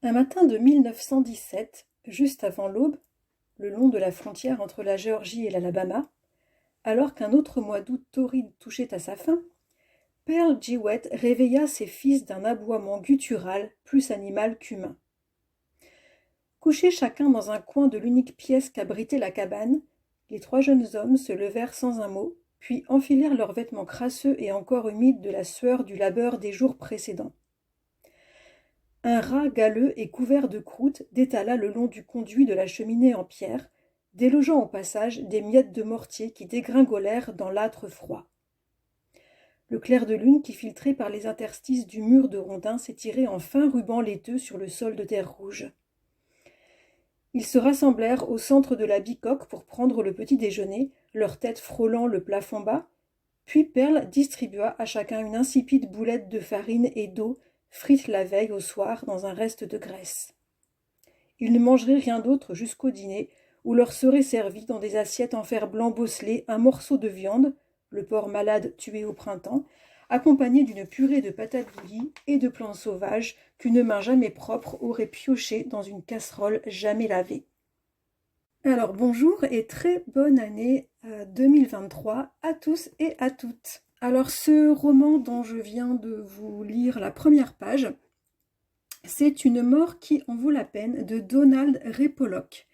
Un matin de 1917, juste avant l'aube, le long de la frontière entre la Géorgie et l'Alabama, alors qu'un autre mois d'août torride touchait à sa fin, Pearl Jewett réveilla ses fils d'un aboiement guttural plus animal qu'humain. Couchés chacun dans un coin de l'unique pièce qu'abritait la cabane, les trois jeunes hommes se levèrent sans un mot, puis enfilèrent leurs vêtements crasseux et encore humides de la sueur du labeur des jours précédents. Un rat galeux et couvert de croûte détala le long du conduit de la cheminée en pierre, délogeant au passage des miettes de mortier qui dégringolèrent dans l'âtre froid. Le clair de lune qui filtrait par les interstices du mur de rondins s'étirait en fins rubans laiteux sur le sol de terre rouge. Ils se rassemblèrent au centre de la bicoque pour prendre le petit déjeuner, leurs têtes frôlant le plafond bas, puis Pearl distribua à chacun une insipide boulette de farine et d'eau, frite la veille au soir dans un reste de graisse. Ils ne mangeraient rien d'autre jusqu'au dîner, où leur serait servi dans des assiettes en fer blanc bosselé un morceau de viande, le porc malade tué au printemps, accompagné d'une purée de patates bouillies et de plantes sauvages qu'une main jamais propre aurait pioché dans une casserole jamais lavée. Alors bonjour et très bonne année 2023 à tous et à toutes. Alors ce roman dont je viens de vous lire la première page, c'est Une mort qui en vaut la peine de Donald Ray Pollock.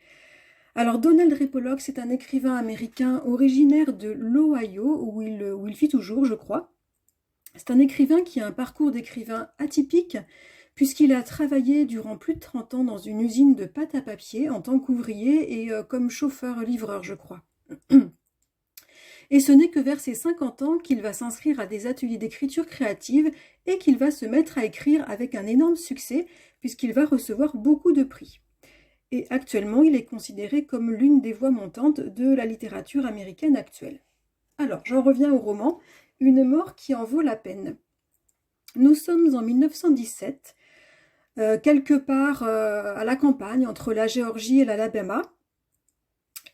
Alors Donald Ray Pollock, c'est un écrivain américain originaire de l'Ohio, où il vit toujours, je crois. C'est un écrivain qui a un parcours d'écrivain atypique, puisqu'il a travaillé durant plus de 30 ans dans une usine de pâte à papier en tant qu'ouvrier et comme chauffeur-livreur, je crois. Et ce n'est que vers ses 50 ans qu'il va s'inscrire à des ateliers d'écriture créative et qu'il va se mettre à écrire avec un énorme succès, puisqu'il va recevoir beaucoup de prix. Et actuellement, il est considéré comme l'une des voix montantes de la littérature américaine actuelle. Alors, j'en reviens au roman « Une mort qui en vaut la peine ». Nous sommes en 1917, quelque part à la campagne, entre la Géorgie et l'Alabama,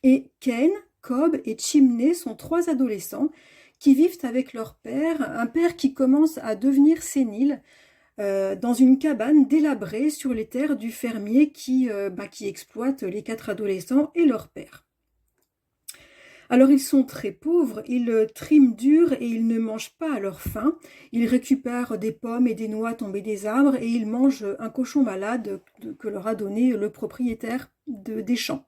et Kane, Cobb et Chimney sont trois adolescents qui vivent avec leur père, un père qui commence à devenir sénile, dans une cabane délabrée sur les terres du fermier qui exploite les quatre adolescents et leur père. Alors ils sont très pauvres, ils triment dur et ils ne mangent pas à leur faim. Ils récupèrent des pommes et des noix tombées des arbres et ils mangent un cochon malade que leur a donné le propriétaire des champs.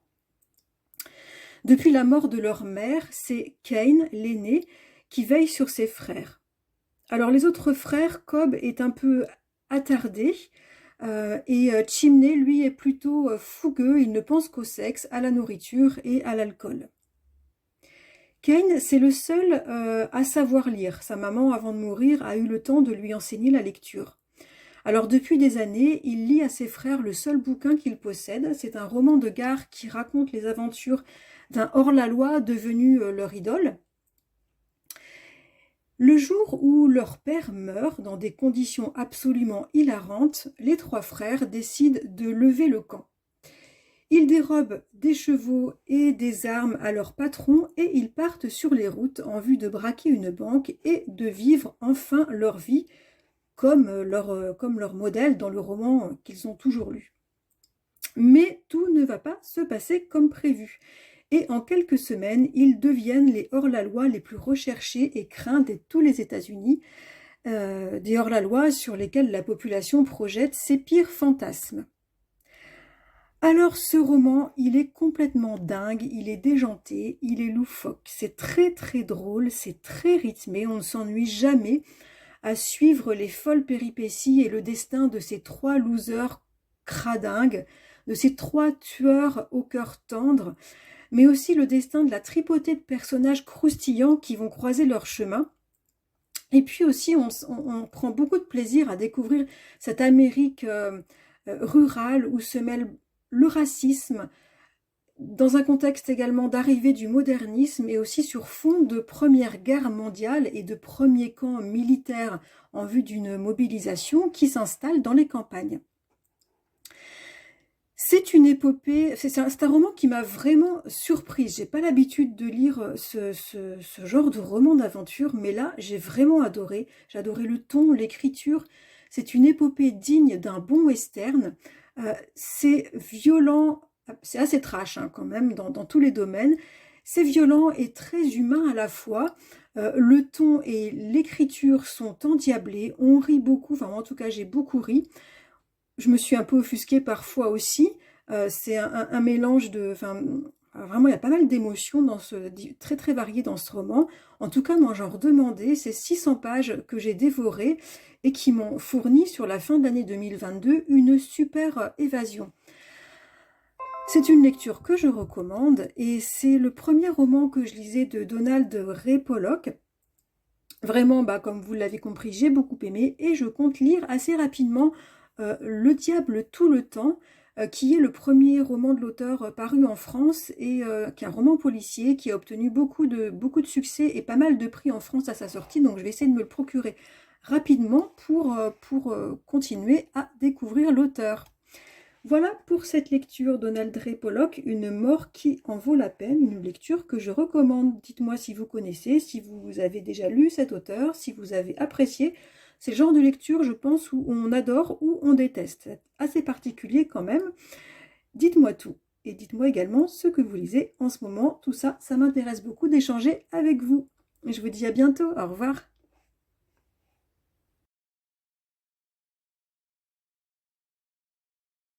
Depuis la mort de leur mère, c'est Kane, l'aîné, qui veille sur ses frères. Alors les autres frères, Cobb est un peu attardé et Chimney, lui, est plutôt fougueux, il ne pense qu'au sexe, à la nourriture et à l'alcool. Kane, c'est le seul à savoir lire. Sa maman, avant de mourir, a eu le temps de lui enseigner la lecture. Alors depuis des années, il lit à ses frères le seul bouquin qu'il possède. C'est un roman de gare qui raconte les aventures d'un hors-la-loi devenu leur idole. Le jour où leur père meurt, dans des conditions absolument hilarantes, les trois frères décident de lever le camp. Ils dérobent des chevaux et des armes à leur patron et ils partent sur les routes en vue de braquer une banque et de vivre enfin leur vie comme leur modèle dans le roman qu'ils ont toujours lu. Mais tout ne va pas se passer comme prévu. Et en quelques semaines, ils deviennent les hors-la-loi les plus recherchés et craints de tous les États-Unis, des hors-la-loi sur lesquels la population projette ses pires fantasmes. Alors ce roman, il est complètement dingue, il est déjanté, il est loufoque, c'est très très drôle, c'est très rythmé, on ne s'ennuie jamais à suivre les folles péripéties et le destin de ces trois losers cradingues, de ces trois tueurs au cœur tendre, mais aussi le destin de la tripotée de personnages croustillants qui vont croiser leur chemin. Et puis aussi, on prend beaucoup de plaisir à découvrir cette Amérique rurale où se mêle le racisme, dans un contexte également d'arrivée du modernisme et aussi sur fond de Première Guerre mondiale et de premiers camps militaires en vue d'une mobilisation qui s'installe dans les campagnes. C'est une épopée, c'est un roman qui m'a vraiment surprise. J'ai pas l'habitude de lire ce genre de roman d'aventure, mais là, j'ai vraiment adoré. J'ai adoré le ton, l'écriture. C'est une épopée digne d'un bon western. C'est violent, c'est assez trash hein, quand même dans tous les domaines. C'est violent et très humain à la fois. Le ton et l'écriture sont endiablés. On rit beaucoup, enfin en tout cas j'ai beaucoup ri. Je me suis un peu offusquée parfois aussi. C'est un mélange de... Enfin, vraiment, il y a pas mal d'émotions très très variées dans ce roman. En tout cas, moi j'en redemandais. C'est 600 pages que j'ai dévorées et qui m'ont fourni sur la fin de l'année 2022 une super évasion. C'est une lecture que je recommande et c'est le premier roman que je lisais de Donald Ray Pollock. Vraiment, comme vous l'avez compris, j'ai beaucoup aimé et je compte lire assez rapidement Le diable tout le temps, qui est le premier roman de l'auteur paru en France et qui est un roman policier qui a obtenu beaucoup de succès et pas mal de prix en France à sa sortie. Donc je vais essayer de me le procurer rapidement pour continuer à découvrir l'auteur. Voilà pour cette lecture Donald Ray Pollock, Une mort qui en vaut la peine, une lecture que je recommande. Dites-moi si vous connaissez, si vous avez déjà lu cet auteur, si vous avez apprécié. C'est le genre de lecture, je pense, où on adore ou on déteste. C'est assez particulier quand même. Dites-moi tout. Et dites-moi également ce que vous lisez en ce moment. Tout ça, ça m'intéresse beaucoup d'échanger avec vous. Je vous dis à bientôt. Au revoir.